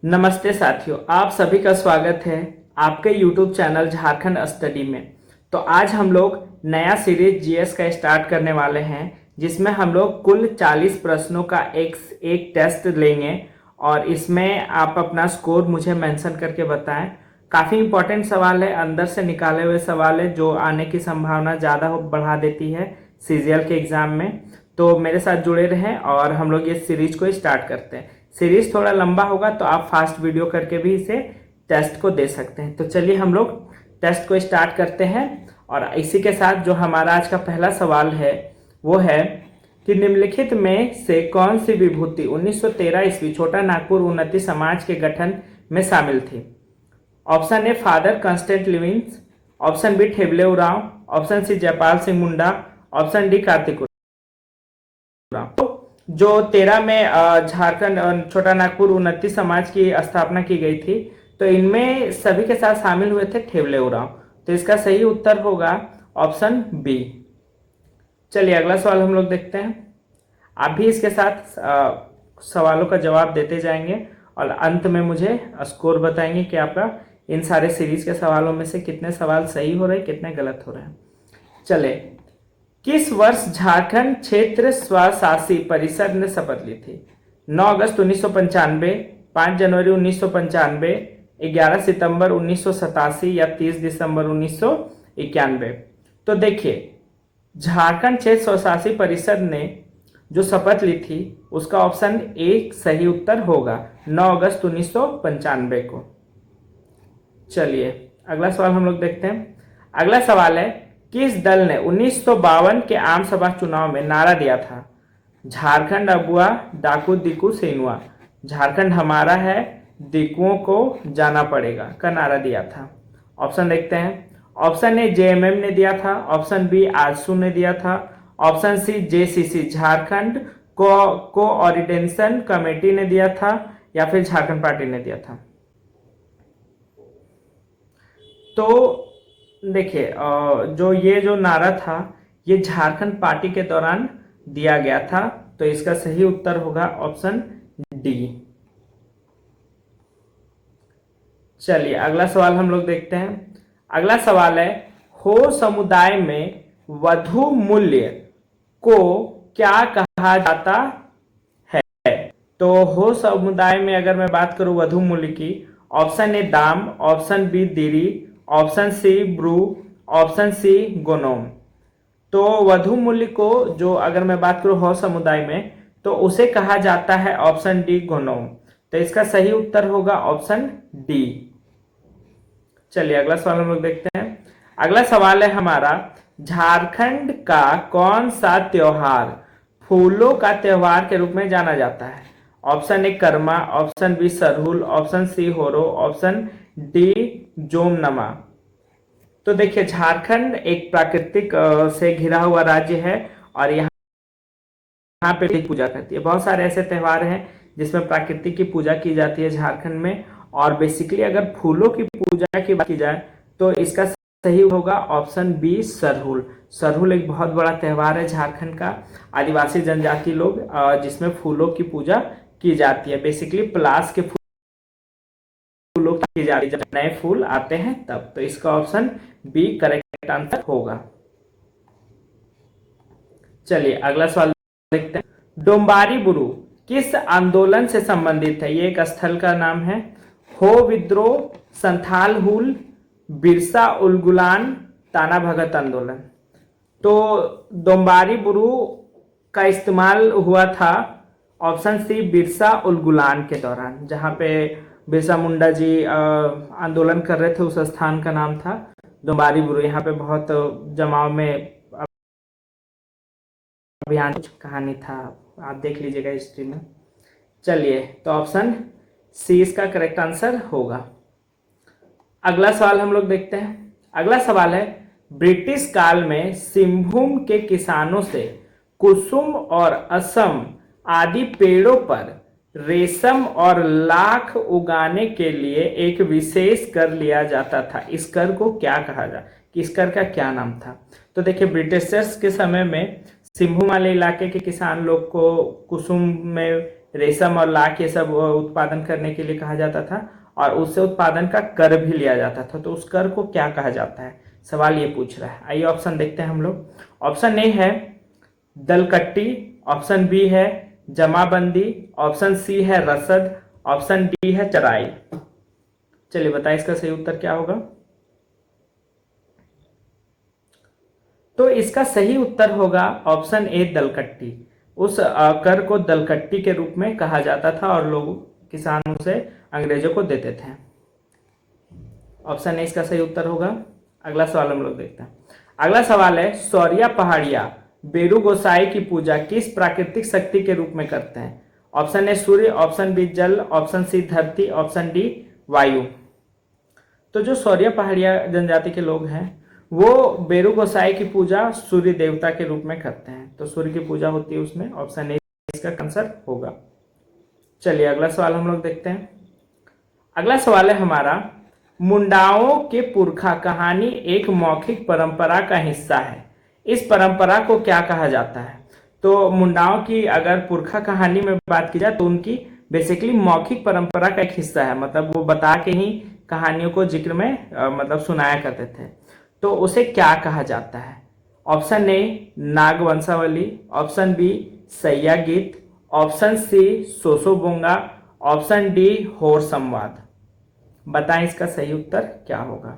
नमस्ते साथियों, आप सभी का स्वागत है आपके YouTube चैनल झारखंड स्टडी में। तो आज हम लोग नया सीरीज जीएस का स्टार्ट करने वाले हैं, जिसमें हम लोग कुल 40 प्रश्नों का एक टेस्ट लेंगे और इसमें आप अपना स्कोर मुझे मेंशन करके बताएं। काफ़ी इंपॉर्टेंट सवाल है, अंदर से निकाले हुए सवाल है जो आने की संभावना ज़्यादा बढ़ा देती है सीजीएल के एग्ज़ाम में। तो मेरे साथ जुड़े रहें और हम लोग ये सीरीज को स्टार्ट करते हैं। सीरीज थोड़ा लंबा होगा तो आप फास्ट वीडियो करके भी इसे टेस्ट को दे सकते हैं। तो चलिए हम लोग टेस्ट को स्टार्ट करते हैं। और इसी के साथ जो हमारा आज का पहला सवाल है वो है कि निम्नलिखित में से कौन सी विभूति 1913 ईस्वी छोटा नागपुर उन्नति समाज के गठन में शामिल थी। Option A father Constant Lievens, option B Theble Oraon, option C Jaipal Singh Munda, option D Kartik Oraon. जो 13 में झारखंड छोटा नागपुर उन्नति समाज की स्थापना की गई थी, तो इनमें सभी के साथ शामिल हुए थे ठेबले उरांव। तो इसका सही उत्तर होगा ऑप्शन बी। चलिए अगला सवाल हम लोग देखते हैं। आप भी इसके साथ सवालों का जवाब देते जाएंगे और अंत में मुझे स्कोर बताएंगे कि आपका इन सारे सीरीज के सवालों में से कितने सवाल सही हो रहे हैं, कितने गलत हो रहे हैं। चले, किस वर्ष झारखंड क्षेत्र स्वशासी परिषद ने शपथ ली थी। 9 अगस्त 1995, 5 जनवरी 1995, 11 सितंबर 1987 या 30 दिसंबर 1991। तो देखिए, झारखंड क्षेत्र स्वशासी परिषद ने जो शपथ ली थी उसका ऑप्शन ए सही उत्तर होगा, 9 अगस्त 1995 को। चलिए अगला सवाल हम लोग देखते हैं। अगला सवाल है, किस दल ने 1952 के आम सभा चुनाव में नारा दिया था, झारखंड अबुआ डाकू दिकू सेनुआ, झारखंड हमारा है दिकुओं को जाना पड़ेगा का नारा दिया था। ऑप्शन देखते हैं। ऑप्शन ए जेएमएम ने दिया था, ऑप्शन बी आजसू ने दिया था, option C JCC Jharkhand coordination committee ने दिया था, या फिर झारखंड पार्टी ने दिया था। तो देखिए, जो नारा था ये झारखंड पार्टी के दौरान दिया गया था। तो इसका सही उत्तर होगा ऑप्शन डी। चलिए अगला सवाल हम लोग देखते हैं। अगला सवाल है, हो समुदाय में वधु मूल्य को क्या कहा जाता है। तो हो समुदाय में अगर मैं बात करूं वधु मूल्य की, ऑप्शन ए दाम, ऑप्शन बी दिरी, ऑप्शन सी ब्रू, ऑप्शन सी गोनोम। तो वधु मूल्य को जो अगर मैं बात करूं हो समुदाय में, तो उसे कहा जाता है ऑप्शन डी गोनोम। तो इसका सही उत्तर होगा ऑप्शन डी। चलिए अगला सवाल हम लोग देखते हैं। अगला सवाल है हमारा, झारखंड का कौन सा त्योहार फूलों का त्योहार के रूप में जाना जाता है। Option A Karma, option B Sarhul, option C Horo, option D Jomnama. तो देखिए, झारखंड एक प्राकृतिक से घिरा हुआ राज्य है और यहाँ पे पूजा करती है। बहुत सारे ऐसे त्योहार हैं जिसमें प्रकृति की पूजा की जाती है झारखंड में। और बेसिकली अगर फूलों की पूजा की बात की जाए तो इसका सही होगा ऑप्शन बी सरहुल। सरहुल एक बहुत बड़ा त्योहार है झारखंड का, आदिवासी जनजाति लोग जिसमें फूलों की पूजा की जाती है। बेसिकली पलाश के फूलों की जाती है, जब नए फूल आते हैं तब। तो इसका ऑप्शन बी करेक्ट आंसर होगा। चलिए अगला सवाल देखते हैं। डोम्बारी बुरु किस आंदोलन से संबंधित है। ये एक स्थल का नाम है। हो विद्रोह, संथाल हुल, बिरसा उलगुलान, ताना भगत आंदोलन। तो डोम्बारी बुरु का इस्तेमाल हुआ था ऑप्शन सी बिरसा उलगुलान के दौरान, जहां पे बिरसा मुंडा जी आंदोलन कर रहे थे। उस स्थान का नाम था डोम्बारी बुरु। यहाँ पे बहुत जमाव में अभियान कहानी था, आप देख लीजिएगा हिस्ट्री में। चलिए, तो ऑप्शन सी इसका करेक्ट आंसर होगा। अगला सवाल हम लोग देखते हैं। अगला सवाल है, ब्रिटिश काल में सिंहभूम के किसानों से कुसुम और असम आदि पेड़ों पर रेशम और लाख उगाने के लिए एक विशेष कर लिया जाता था। इस कर को क्या कहा जाता, इस कर का क्या नाम था। तो देखिए, ब्रिटिशर्स के समय में सिंहभूम वाले इलाके के किसान लोग को कुसुम में रेशम और लाख ये सब उत्पादन करने के लिए कहा जाता था, और उससे उत्पादन का कर भी लिया जाता था। तो उस कर को क्या कहा जाता है, सवाल ये पूछ रहा है। आइए ऑप्शन देखते हैं हम लोग। ऑप्शन ए है दलकट्टी, ऑप्शन बी है जमाबंदी, ऑप्शन सी है रसद, ऑप्शन डी है चराई। चलिए बताइए इसका सही उत्तर क्या होगा। तो इसका सही उत्तर होगा ऑप्शन ए दलकट्टी। उस कर को दलकट्टी के रूप में कहा जाता था और लोग किसान उसे अंग्रेजों को देते थे। ऑप्शन ए इसका सही उत्तर होगा। अगला सवाल हम लोग देखते हैं। अगला सवाल है सौरिया पहाड़िया बेरू गोसाई की पूजा किस प्राकृतिक शक्ति के रूप में करते हैं। ऑप्शन ए सूर्य, ऑप्शन बी जल, ऑप्शन सी धरती, ऑप्शन डी वायु। तो जो सौरिया पहाड़िया जनजाति के लोग हैं वो बेरू गोसाई की पूजा सूर्य देवता के रूप में करते हैं। तो सूर्य की पूजा होती है उसमें। ऑप्शन ए इसका आंसर होगा। चलिए अगला सवाल हम लोग देखते हैं। अगला सवाल है हमारा मुंडाओं के पुरखा कहानी एक मौखिक परंपरा का हिस्सा है। इस परंपरा को क्या कहा जाता है। तो मुंडाओं की अगर पुरखा कहानी में बात की जाए तो उनकी बेसिकली मौखिक परंपरा का एक हिस्सा है, मतलब वो बता के ही कहानियों को जिक्र में मतलब सुनाया करते थे। तो उसे क्या कहा जाता है। ऑप्शन ए नागवंशावली, ऑप्शन बी सैया गीत, ऑप्शन सी सोसोबोंगा, ऑप्शन डी होर संवाद। बताएं इसका सही उत्तर क्या होगा।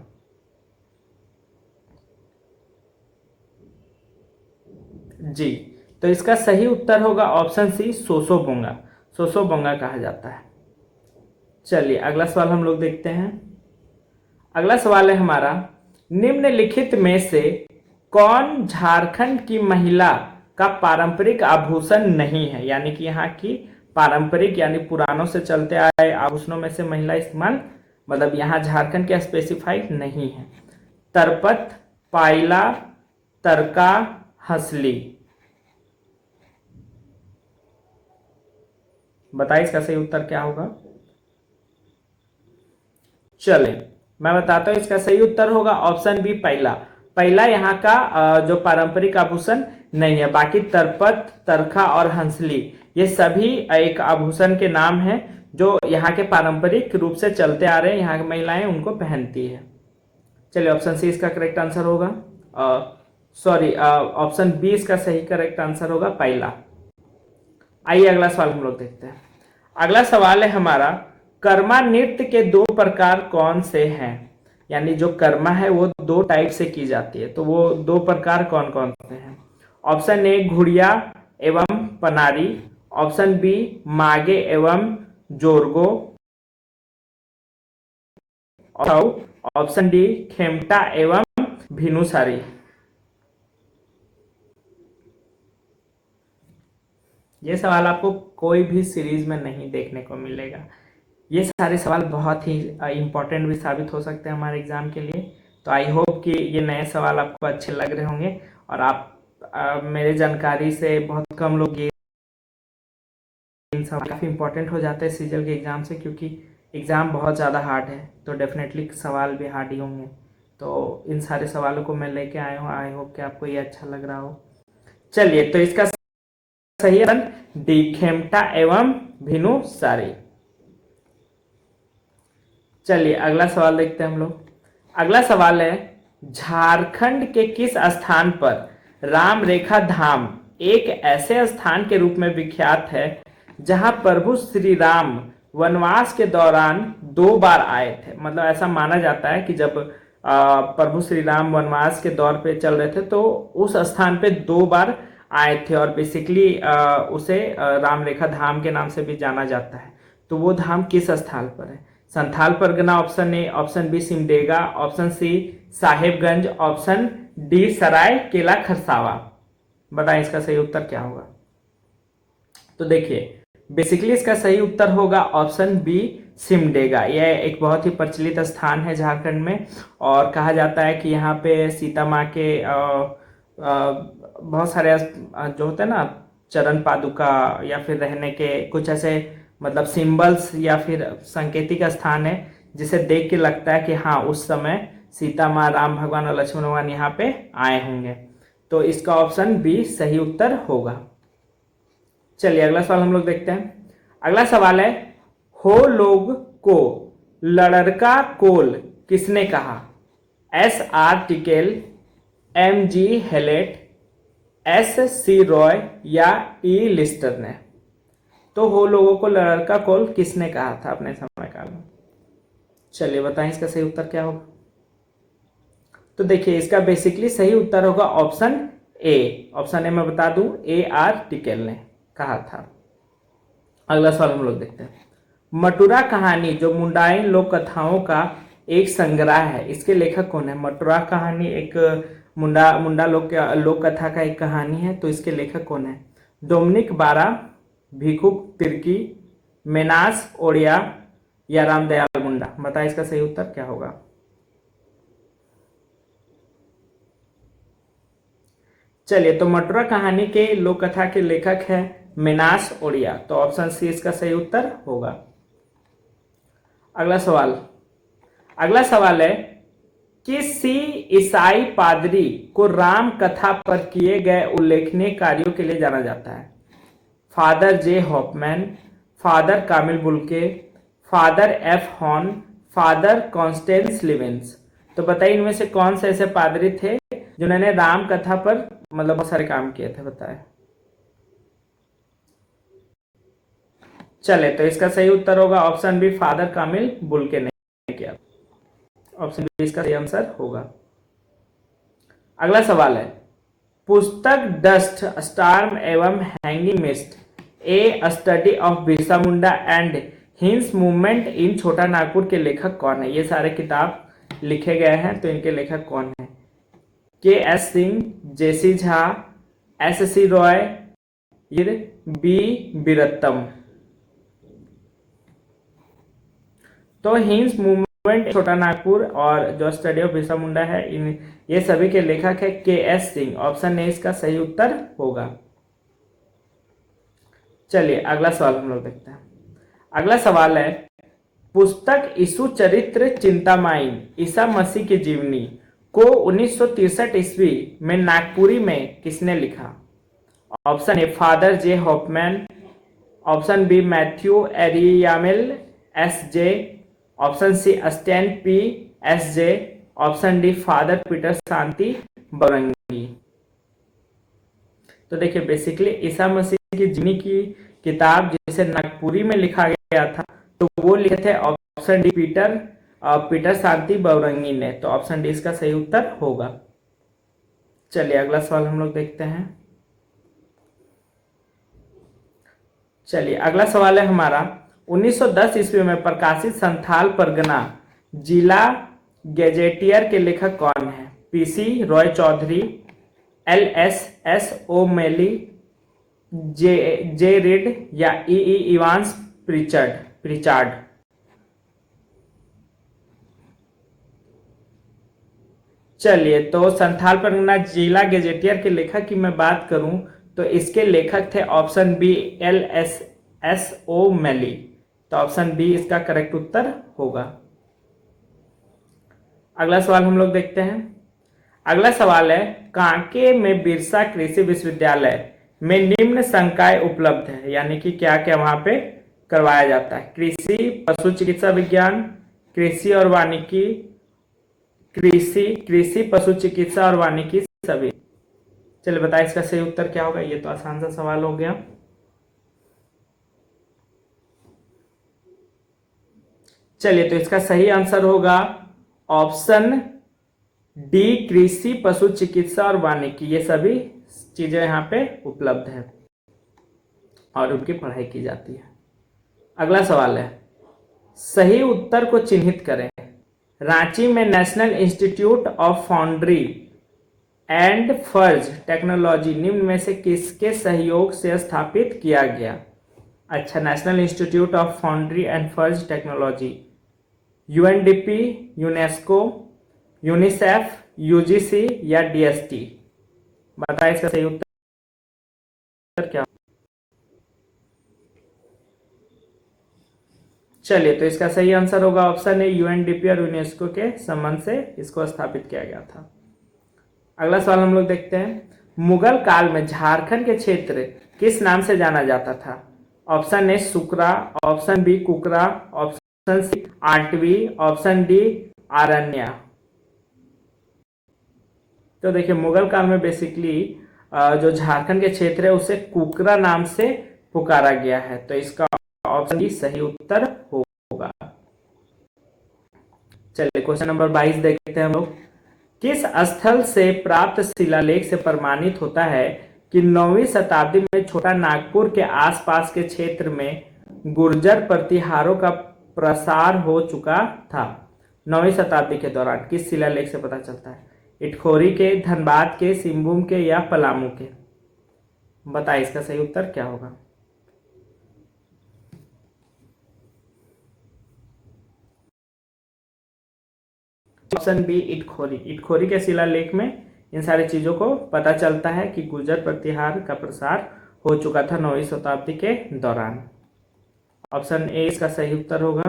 जी, तो इसका सही उत्तर होगा ऑप्शन सी सोसोबोंगा। सोसोबोंगा कहा जाता है। चलिए अगला सवाल हम लोग देखते हैं। अगला सवाल है हमारा निम्नलिखित में से कौन झारखंड की महिला का पारंपरिक आभूषण नहीं है। यानी कि यहाँ की पारंपरिक यानी पुरानों से चलते आए आभूषणों में से महिला इस्तेमाल मतलब यहाँ झारखंड के स्पेसिफाइड नहीं है। तरपत, पायला, तरका, हंसली। बताइए इसका सही उत्तर क्या होगा। चले मैं बताता हूं इसका सही उत्तर होगा ऑप्शन बी पहला। पहला यहाँ का जो पारंपरिक आभूषण नहीं है। बाकी तरपत, तरखा और हंसली ये सभी एक आभूषण के नाम हैं जो यहाँ के पारंपरिक रूप से चलते आ रहे हैं, यहाँ की महिलाएं उनको पहनती है। चलिए ऑप्शन सी इसका करेक्ट आंसर होगा। सॉरी ऑप्शन बी इसका सही करेक्ट आंसर होगा पहला। आइए अगला सवाल हम लोग देखते हैं। अगला सवाल है हमारा कर्मा नृत्य के दो प्रकार कौन से हैं। यानी जो कर्मा है वो दो टाइप से की जाती है, तो वो दो प्रकार कौन कौन से हैं। ऑप्शन ए घुड़िया एवं पनारी, ऑप्शन बी मागे एवं जोरगो, ऑप्शन डी खेमटा एवं भिनुसारी। ये सवाल आपको कोई भी सीरीज में नहीं देखने को मिलेगा। ये सारे सवाल बहुत ही इंपॉर्टेंट भी साबित हो सकते हैं हमारे एग्जाम के लिए। तो आई होप कि ये नए सवाल आपको अच्छे लग रहे होंगे और आप मेरे जानकारी से बहुत कम लोग ये इन सवाल काफ़ी इंपॉर्टेंट हो जाते हैं सीजल के एग्ज़ाम से, क्योंकि एग्ज़ाम बहुत ज़्यादा हार्ड है तो डेफिनेटली सवाल भी हार्ड ही होंगे। तो इन सारे सवालों को मैं लेके आया हूँ। आई होप कि आपको ये अच्छा लग रहा हो। चलिए तो इसका सही है डी खेमटा एवं भिनुसारी। चलिए अगला सवाल देखते हैं हम लोग। अगला सवाल है झारखंड के किस स्थान पर राम रेखा धाम एक ऐसे स्थान के रूप में विख्यात है जहां प्रभु श्री राम वनवास के दौरान 2 बार आए थे। मतलब ऐसा माना जाता है कि जब प्रभु श्री राम वनवास के दौर पे चल रहे थे तो उस स्थान पे 2 बार आए थे और बेसिकली उसे राम रेखा धाम के नाम से भी जाना जाता है। तो वो धाम किस स्थान पर है। Santhal Pargana option A, option B Simdega, option C Sahebganj, option D Saraikela Kharsawan. बताएं इसका सही उत्तर क्या होगा। तो देखिए बेसिकली इसका सही उत्तर होगा ऑप्शन बी सिमडेगा। यह एक बहुत ही प्रचलित स्थान है झारखंड में और कहा जाता है कि यहाँ पे सीता माँ के बहुत सारे जो होते हैं ना चरण पादुका या फिर रहने के कुछ ऐसे मतलब सिंबल्स या फिर सांकेतिक स्थान है जिसे देख के लगता है कि हाँ उस समय सीता माँ, राम भगवान और लक्ष्मण भगवान यहाँ पे आए होंगे। तो इसका ऑप्शन बी सही उत्तर होगा। चलिए अगला सवाल हम लोग देखते हैं। अगला सवाल है, हो लोग को लड़का कोल किसने कहा? S R Tickell, M G Hallett, S C Roy या ई लिस्टर ने? तो हो लोगों को लड़का कोल किसने कहा था अपने समय काल में? चलिए बताएं इसका सही उत्तर क्या होगा। तो देखिए इसका बेसिकली सही उत्तर होगा ऑप्शन ए। ऑप्शन ए मैं बता दूं, ए आर टिकेल ने कहा था। अगला सवाल हम लोग देखते हैं। मटुरा कहानी जो मुंडाई लोक कथाओं का एक संग्रह है, इसके लेखक कौन है? मटुरा कहानी एक मुंडा लोक कथा का एक कहानी है, तो इसके लेखक कौन है? डोमिनिक बारा, भिखु तिर्की, मेनास ओडिया या रामदयाल मुंडा? बताइए इसका सही उत्तर क्या होगा। चलिए, तो मटुरा कहानी के लोक कथा के लेखक है मेनास ओडिया, तो ऑप्शन सी इसका सही उत्तर होगा। अगला सवाल है, किसी ईसाई पादरी को राम कथा पर किए गए उल्लेखनीय कार्यों के लिए जाना जाता है? Father J Hoffmann, father Camille Bulcke, father F Hahn, father Constant Lievens? तो बताइए इनमें से कौन से ऐसे पादरी थे जिन्होंने राम कथा पर बहुत सारे काम किए थे, बताएं। चले, तो इसका सही उत्तर होगा option B, father Camille Bulcke ने किया। ऑप्शन बी इसका सही आंसर होगा। अगला सवाल है, पुस्तक डस्ट स्टार्म एवं hanging mist A study of Birsa Munda and hints movement in छोटा नागपुर के लेखक कौन है? ये सारे किताब लिखे गए हैं, तो इनके लेखक कौन है? K S Singh, JC Jha, S C Roy, B Birottam? तो हिंस मूवमेंट छोटा नागपुर और जो स्टडी ऑफ बिरसा मुंडा है, ये सभी के लेखक है K S Singh. Option A इसका सही उत्तर होगा। चलिए अगला सवाल हम लोग देखते हैं। अगला सवाल है, पुस्तक यीशु चरित्र चिंतामणि ईसा मसीह की जीवनी को 1963 ईस्वी में नागपुरी में किसने लिखा? Option A, father J Hoffmann, option B, Matthew Ariyamel S J, option C, Stan P S J, option D, father Peter Shanti Barangi? तो देखिए बेसिकली ईसा मसीह की जीवनी की किताब जिसे नागपुरी में लिखा गया था, तो वो लिखे थे ऑप्शन डी, पीटर शांति बरंगी ने। तो ऑप्शन डी इसका सही उत्तर होगा। चलिए अगला सवाल हम लोग देखते हैं। चलिए अगला सवाल है हमारा, 1910 ईस्वी में प्रकाशित संथाल परगना जिला गैजेटियर के लेखक कौन है? PC Roy Chaudhuri, L S S O'Malley, J rid या ई इवांस प्रिचार्ड? चलिए, तो संथाल परगना जिला गैजेटियर के लेखक की मैं बात करूं तो इसके लेखक थे option B, L S S O'Malley. तो ऑप्शन बी इसका करेक्ट उत्तर होगा। अगला सवाल हम लोग देखते हैं। अगला सवाल है, कांके में बिरसा कृषि विश्वविद्यालय में निम्न संकाय उपलब्ध है, यानी कि क्या क्या वहां पे करवाया जाता है? कृषि, पशु चिकित्सा विज्ञान, कृषि और वानिकी, कृषि पशु चिकित्सा और वानिकी सभी। चलिए बताइए इसका सही उत्तर क्या होगा। ये तो आसान सा सवाल हो गया। चलिए, तो इसका सही आंसर होगा ऑप्शन डी, कृषि पशु चिकित्सा और वानिकी। ये सभी चीजें यहाँ पे उपलब्ध है और उनकी पढ़ाई की जाती है। अगला सवाल है, सही उत्तर को चिन्हित करें। रांची में national Institute of Foundry and Forge technology निम्न में से किसके सहयोग से स्थापित किया गया? अच्छा, National Institute of Foundry and Forge Technology, UNDP, UNESCO, UNICEF, UGC या डीएसटी? बताइए इसका सही उत्तर क्या? चलिए, तो इसका सही आंसर होगा ऑप्शन ए, यूएनडीपी और यूनेस्को के संबंध से इसको स्थापित किया गया था। अगला सवाल हम लोग देखते हैं। मुगल काल में झारखंड के क्षेत्र किस नाम से जाना जाता था? ऑप्शन ए सुकरा, ऑप्शन बी कुकरा, ऑप्शन सी आटवी, ऑप्शन डी आरण्य। तो देखिए मुगल काल में बेसिकली जो झारखंड के क्षेत्र है उसे कुकरा नाम से पुकारा गया है, तो इसका ऑप्शन डी सही उत्तर होगा। चलिए क्वेश्चन नंबर 22 देखते हैं हम लोग। किस स्थल से प्राप्त शिलालेख से प्रमाणित होता है कि 9वीं शताब्दी में छोटा नागपुर के आसपास के क्षेत्र में गुर्जर प्रतिहारों का प्रसार हो चुका था? 9वीं शताब्दी के दौरान किस शिलालेख से पता चलता है? इटखोरी के, धनबाद के, सिंहभूम के या पलामू के? बताइए इसका सही उत्तर क्या होगा। Option B Itkhori. इटखोरी के शिलालेख में इन सारी चीजों को पता चलता है कि गुर्जर प्रतिहार का प्रसार हो चुका था 9वीं शताब्दी के दौरान। ऑप्शन ए इसका सही उत्तर होगा।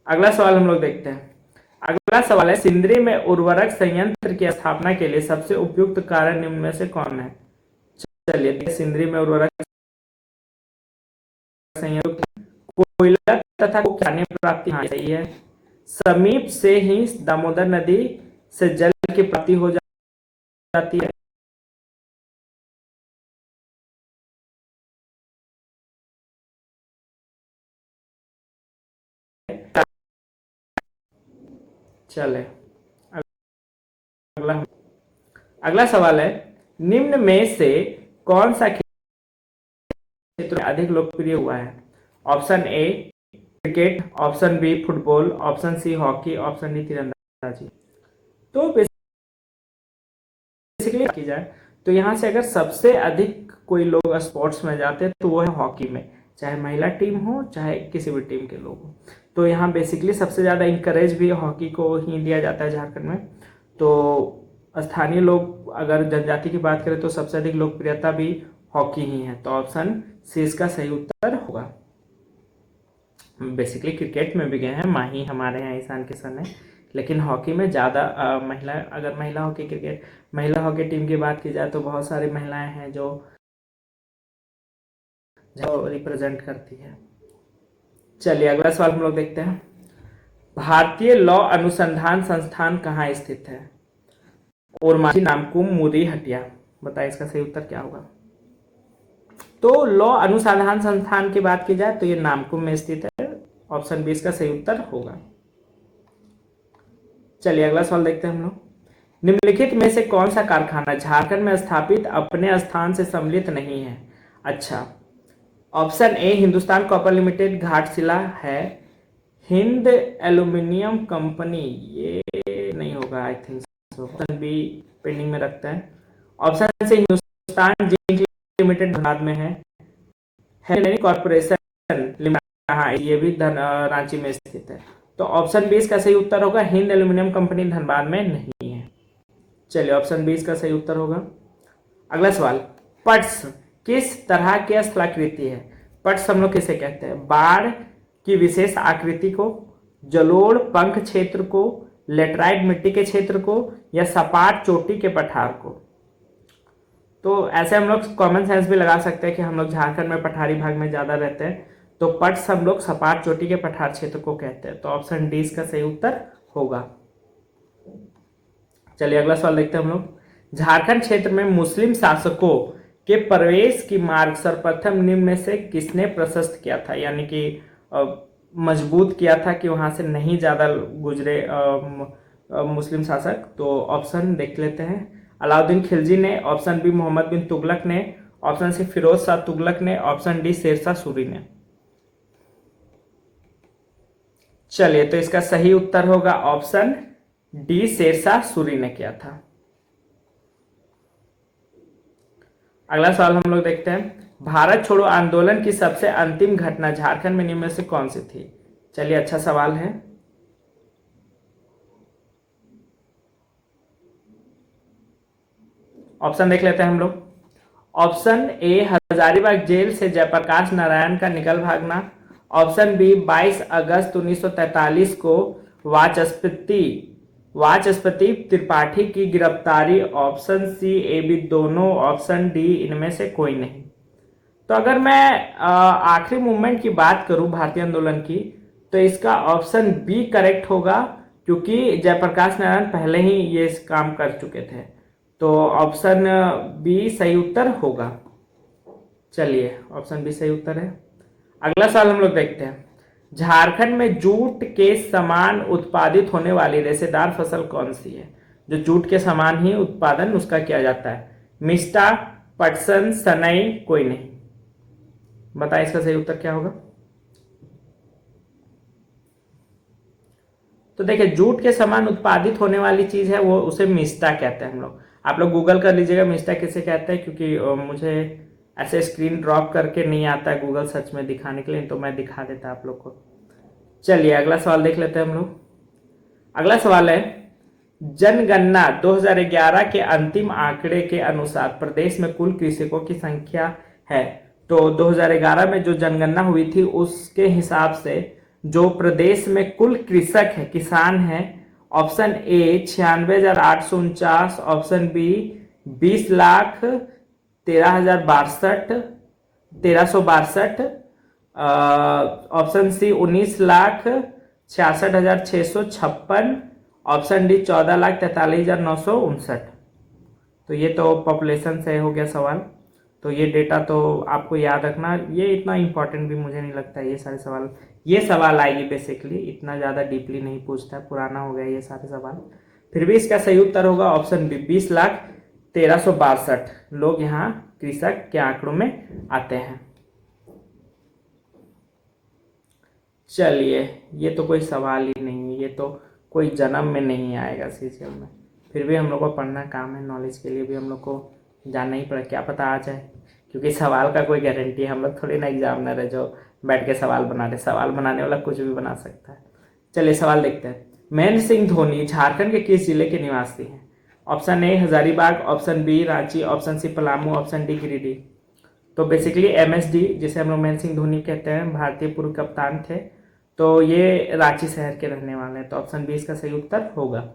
अगला सवाल हम लोग देखते हैं। अगला सवाल है, सिंदरी में उर्वरक संयंत्र की स्थापना के लिए सबसे उपयुक्त कारण निम्न में से कौन है? चलिए सिंदरी में उर्वरक संयंत्र कोयला तथा खाने प्राप्ति सही है। समीप से ही दामोदर नदी से जल की प्राप्ति हो जाती है। चले अगला सवाल है, निम्न में से कौन सा क्षेत्र अधिक लोकप्रिय हुआ है? Option A cricket, option B football, option C hockey, option D तीरंदाजी। तो बेसिकली की जाए तो यहाँ से अगर सबसे अधिक कोई लोग स्पोर्ट्स में जाते हैं तो वो है हॉकी में, चाहे महिला टीम हो चाहे किसी भी टीम के लोग हो। तो यहाँ बेसिकली सबसे ज़्यादा इंकरेज भी हॉकी को ही दिया जाता है झारखंड में। तो स्थानीय लोग अगर जनजाति की बात करें तो सबसे अधिक लोकप्रियता भी हॉकी ही है, तो ऑप्शन सी इसका सही उत्तर होगा। बेसिकली क्रिकेट में भी गए हैं, माही हमारे यहाँ ईशान किशन है, लेकिन हॉकी में ज़्यादा अगर महिला हॉकी टीम की बात की जाए तो बहुत सारी महिलाएं हैं जो रिप्रेजेंट करती है। चलिए अगला सवाल हम लोग देखते हैं। भारतीय लॉ अनुसंधान संस्थान कहाँ स्थित है? ओरमांझी, नामकुम, मुरी, हटिया। बताइए इसका सही उत्तर क्या होगा। तो लॉ अनुसंधान संस्थान की बात की जाए तो ये नामकुम में स्थित है। ऑप्शन बी इसका सही उत्तर होगा। चलिए अगला सवाल देखते हैं हम लोग। निम्नलिखित में से कौन सा कारखाना झारखंड में स्थापित अपने स्थान से सम्मिलित नहीं है? अच्छा, option A Hindustan copper limited Ghatshila है, हिंद एल्यूमिनियम कंपनी ये नहीं होगा I think. Option B pending में रखता है। Option C Hindustan zinc limited Dhanbad में है, कॉर्पोरेशन लिमिटेड, हाँ ये भी रांची में स्थित है। तो ऑप्शन बी इसका सही उत्तर होगा, हिंद एल्यूमिनियम कंपनी धनबाद में नहीं है। चलिए ऑप्शन बी इसका सही उत्तर होगा। अगला सवाल, पट्स किस तरह की स्थलाकृति है? पट्स हम लोग किसे कहते हैं? बाढ़ की विशेष आकृति को, जलोढ़ पंख क्षेत्र को, लेटराइट मिट्टी के क्षेत्र को, या सपाट चोटी के पठार को? तो ऐसे हम लोग कॉमन सेंस भी लगा सकते हैं कि हम लोग झारखंड में पठारी भाग में ज्यादा रहते हैं, तो पट्स हम लोग सपाट चोटी के पठार क्षेत्र को कहते हैं। तो ऑप्शन डी इसका सही उत्तर होगा। चलिए अगला सवाल देखते हैं हम लोग। झारखंड क्षेत्र में मुस्लिम शासकों के प्रवेश की मार्ग सर्वप्रथम निम्न में से किसने प्रशस्त किया था, यानी कि मजबूत किया था कि वहां से नहीं ज्यादा गुजरे मुस्लिम शासक? तो ऑप्शन देख लेते हैं। अलाउद्दीन खिलजी ने, ऑप्शन बी मोहम्मद बिन तुगलक ने, ऑप्शन सी फिरोज शाह तुगलक ने, ऑप्शन डी शेरशाह सूरी ने। चलिए तो इसका सही उत्तर होगा ऑप्शन डी शेरशाह सूरी ने किया था। अगला सवाल हम लोग देखते हैं। भारत छोड़ो आंदोलन की सबसे अंतिम घटना झारखंड में निम्न में से कौन सी थी? चलिए अच्छा सवाल है। ऑप्शन देख लेते हैं हम लोग। ऑप्शन ए हजारीबाग जेल से जयप्रकाश नारायण का निकल भागना, ऑप्शन बी 22 अगस्त 1943 को वाचस्पति त्रिपाठी की गिरफ्तारी, ऑप्शन सी ए बी दोनों, ऑप्शन डी इनमें से कोई नहीं। तो अगर मैं आखिरी मूवमेंट की बात करूं भारतीय आंदोलन की, तो इसका ऑप्शन बी करेक्ट होगा, क्योंकि जयप्रकाश नारायण पहले ही ये काम कर चुके थे। तो ऑप्शन बी सही उत्तर होगा। चलिए, ऑप्शन बी सही उत्तर है। अगला सवाल हम लोग देखते हैं। झारखंड में जूट के समान उत्पादित होने वाली रेशेदार फसल कौन सी है? जो जूट के समान ही उत्पादन उसका किया जाता है। मिस्टा, पटसन, सनई, कोई नहीं। बताएं इसका सही उत्तर क्या होगा। तो देखिए, जूट के समान उत्पादित होने वाली चीज है वो, उसे मिस्टा कहते हैं हम लोग। आप लोग गूगल कर लीजिएगा मिस्टा किसे कहते हैं, क्योंकि मुझे ऐसे स्क्रीन ड्रॉप करके नहीं आता है गूगल सर्च में दिखाने के लिए, तो मैं दिखा देता आप लोग को। चलिए अगला सवाल देख लेते हैं हम लोग। अगला सवाल है, जनगणना 2011 के अंतिम आंकड़े के अनुसार प्रदेश में कुल कृषकों की संख्या है। तो 2011 में जो जनगणना हुई थी उसके हिसाब से जो प्रदेश में कुल कृषक है, किसान है, option A 96,849, option B 20,13,62, option C 19,66,656, option D 14,43,959। तो ये तो पॉपुलेशन से हो गया सवाल। तो ये डेटा तो आपको याद रखना, ये इतना इंपॉर्टेंट भी मुझे नहीं लगता है। ये सारे सवाल, ये सवाल आएगी बेसिकली, इतना ज़्यादा डीपली नहीं पूछता, पुराना हो गया ये सारे सवाल। फिर भी इसका सही उत्तर होगा ऑप्शन बी 20,13,62 लोग यहाँ कृषक के आंकड़ों में आते हैं। चलिए, ये तो कोई सवाल ही नहीं है, ये तो कोई जन्म में नहीं आएगा सीरियल में। फिर भी हम लोग को पढ़ना काम है, नॉलेज के लिए भी हम लोग को जानना ही पड़ा, क्या पता आ जाए, क्योंकि सवाल का कोई गारंटी है। हम लोग थोड़ी ना एग्जामिनर है जो बैठ के सवाल बना रहे। सवाल बनाने वाला कुछ भी बना सकता है। चलिए सवाल देखते हैं। महेंद्र सिंह धोनी झारखंड के किस जिले के निवासी हैं? Option A Hazaribagh, option B Ranchi, option C Palamu, option D Giridih. तो बेसिकली MSD जिसे हम लोग महेंद्र सिंह धोनी कहते हैं, भारतीय पूर्व कप्तान थे, तो ये रांची शहर के रहने वाले हैं। तो ऑप्शन बी इसका सही उत्तर होगा।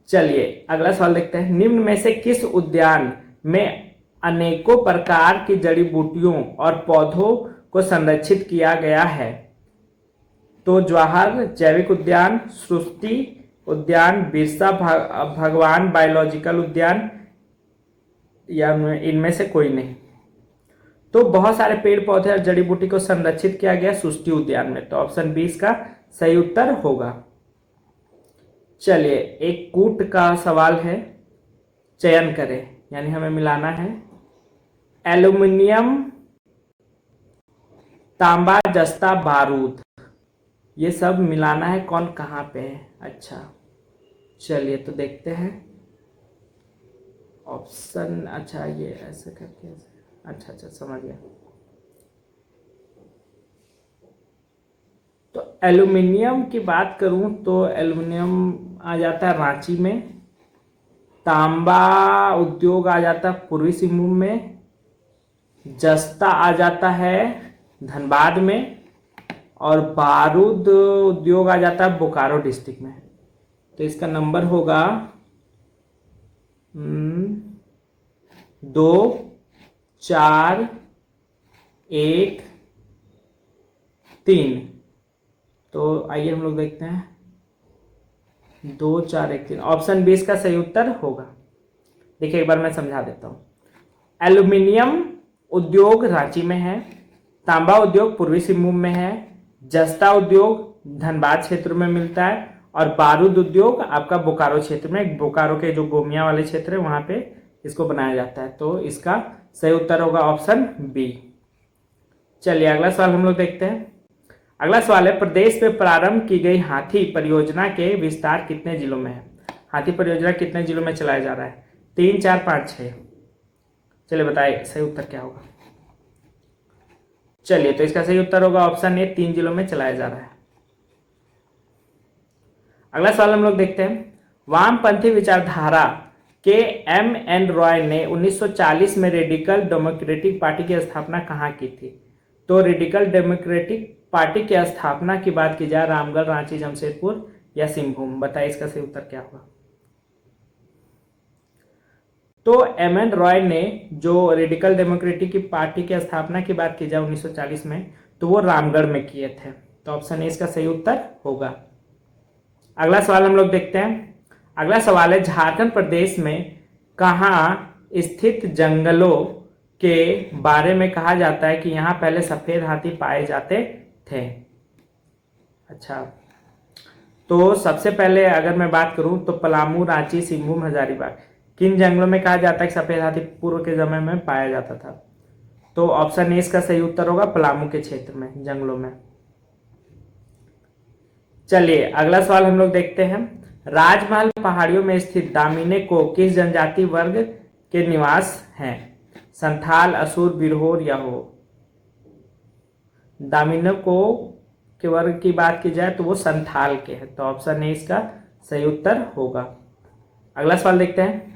चलिए अगला सवाल देखते हैं। निम्न में से किस उद्यान में अनेकों प्रकार की जड़ी बूटियों और पौधों को संरक्षित किया गया है? तो जवाहर जैविक उद्यान, सृष्टि उद्यान, बिरसा भगवान बायोलॉजिकल उद्यान, या इनमें से कोई नहीं। तो बहुत सारे पेड़ पौधे और जड़ी बूटी को संरक्षित किया गया सृष्टि उद्यान में। तो ऑप्शन बी इसका सही उत्तर होगा। चलिए, एक कूट का सवाल है, चयन करें, यानी हमें मिलाना है एल्युमिनियम, तांबा, जस्ता, बारूद, ये सब मिलाना है। कौन कहाँ पे है? अच्छा, चलिए तो देखते हैं ऑप्शन। अच्छा, ये ऐसे करके, अच्छा समझ गया। तो एल्युमिनियम की बात करूं तो एल्युमिनियम आ जाता है रांची में, तांबा उद्योग आ जाता है पूर्वी सिंहभूम में, जस्ता आ जाता है धनबाद में, और बारूद उद्योग आ जाता है बोकारो डिस्ट्रिक्ट में। तो इसका नंबर होगा 2, 4, 1, 3। तो आइए हम लोग देखते हैं 2, 4, 1, 3। ऑप्शन बी इसका सही उत्तर होगा। देखिए एक बार मैं समझा देता हूँ। एल्युमिनियम उद्योग रांची में है, तांबा उद्योग पूर्वी सिंहभूम में है, जस्ता उद्योग धनबाद क्षेत्र में मिलता है, और बारूद उद्योग आपका बोकारो क्षेत्र में, बोकारो के जो गोमिया वाले क्षेत्र है वहां पे इसको बनाया जाता है। तो इसका सही उत्तर होगा ऑप्शन बी। चलिए अगला सवाल हम लोग देखते हैं। अगला सवाल है, प्रदेश में प्रारंभ की गई हाथी परियोजना के विस्तार कितने जिलों में है? हाथी परियोजना कितने जिलों में चलाया जा रहा है? 3, 4, 5, 6। चलिए बताइए सही उत्तर क्या होगा। चलिए, तो इसका सही उत्तर होगा ऑप्शन ए, 3 जिलों में चलाया जा रहा है। अगला सवाल हम लोग देखते हैं। वामपंथी विचारधारा के M.N. रॉय ने 1940 में रेडिकल डेमोक्रेटिक पार्टी की स्थापना कहाँ की थी? तो रेडिकल डेमोक्रेटिक पार्टी की स्थापना की बात की जाए रामगढ़, रांची, जमशेदपुर या सिंहभूम, बताइए इसका सही उत्तर क्या होगा। तो एम एन रॉय ने जो रेडिकल डेमोक्रेटिक की पार्टी की स्थापना की बात की जाए 1940 में, तो वो रामगढ़ में किए थे। तो ऑप्शन ए इसका सही उत्तर होगा। अगला सवाल हम लोग देखते हैं। अगला सवाल है, झारखंड प्रदेश में कहाँ स्थित जंगलों के बारे में कहा जाता है कि यहाँ पहले सफेद हाथी पाए जाते थे। अच्छा, तो सबसे पहले अगर मैं बात करूं तो पलामू, रांची, सिंहभूम, हजारीबाग, किन जंगलों में कहा जाता है कि सफेद हाथी पूर्व के समय में पाया जाता था। तो ऑप्शन ए इसका सही उत्तर होगा, पलामू के क्षेत्र में, जंगलों में। चलिए अगला सवाल हम लोग देखते हैं। राजमहल पहाड़ियों में स्थित दामिने को किस जनजाति वर्ग के निवास हैं? संथाल, असुर, बिरहोर या हो। दामिने को के वर्ग की बात की जाए तो वो संथाल के हैं। तो ऑप्शन ए इसका सही उत्तर होगा। अगला सवाल देखते हैं।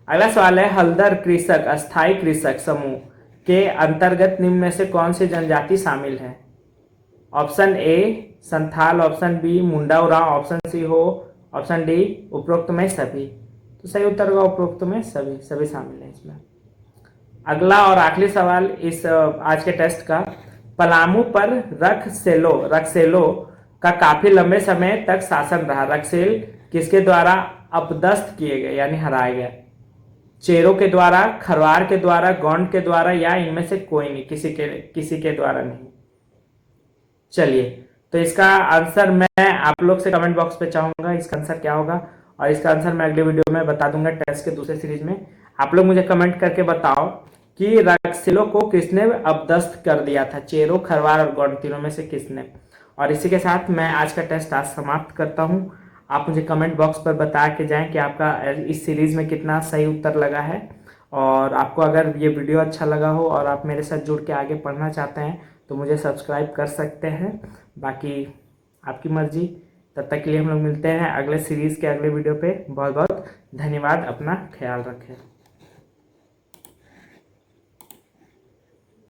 अगला सवाल है, हल्दर कृषक अस्थायी कृषक समूह के अंतर्गत निम्न में से कौन सी जनजाति शामिल है? Option A Santhal, option B Munda Oraon, option C Ho, option D उपरोक्त में सभी। तो सही उत्तर होगा उपरोक्त में सभी, सभी शामिल है इसमें। अगला और आखिरी सवाल इस आज के टेस्ट का, पलामू पर रक्सेलो का काफी लंबे समय तक शासन रहा। रक्सेल किसके द्वारा अपदस्थ किए गए यानी हराए गए? चेरों के द्वारा, खरवार के द्वारा, गौंड के द्वारा या इनमें से कोई नहीं, किसी के द्वारा नहीं। चलिए, तो इसका आंसर मैं आप लोग से कमेंट बॉक्स पे चाहूंगा इसका आंसर क्या होगा, और इसका आंसर मैं अगले वीडियो में बता दूंगा टेस्ट के दूसरे सीरीज में। आप लोग मुझे कमेंट करके बताओ कि रक्सेलो को किसने अपदस्थ कर दिया था, चेरो, खरवार और गौंड तीनों में से किसने। और इसी के साथ मैं आज का टेस्ट आज समाप्त करता हूँ। आप मुझे कमेंट बॉक्स पर बता के जाएं कि आपका इस सीरीज में कितना सही उत्तर लगा है। और आपको अगर ये वीडियो अच्छा लगा हो और आप मेरे साथ जुड़ के आगे पढ़ना चाहते हैं तो मुझे सब्सक्राइब कर सकते हैं। बाकी आपकी मर्जी। तब तक के लिए हम लोग मिलते हैं अगले सीरीज के अगले वीडियो पे। बहुत बहुत धन्यवाद। अपना ख्याल रखें।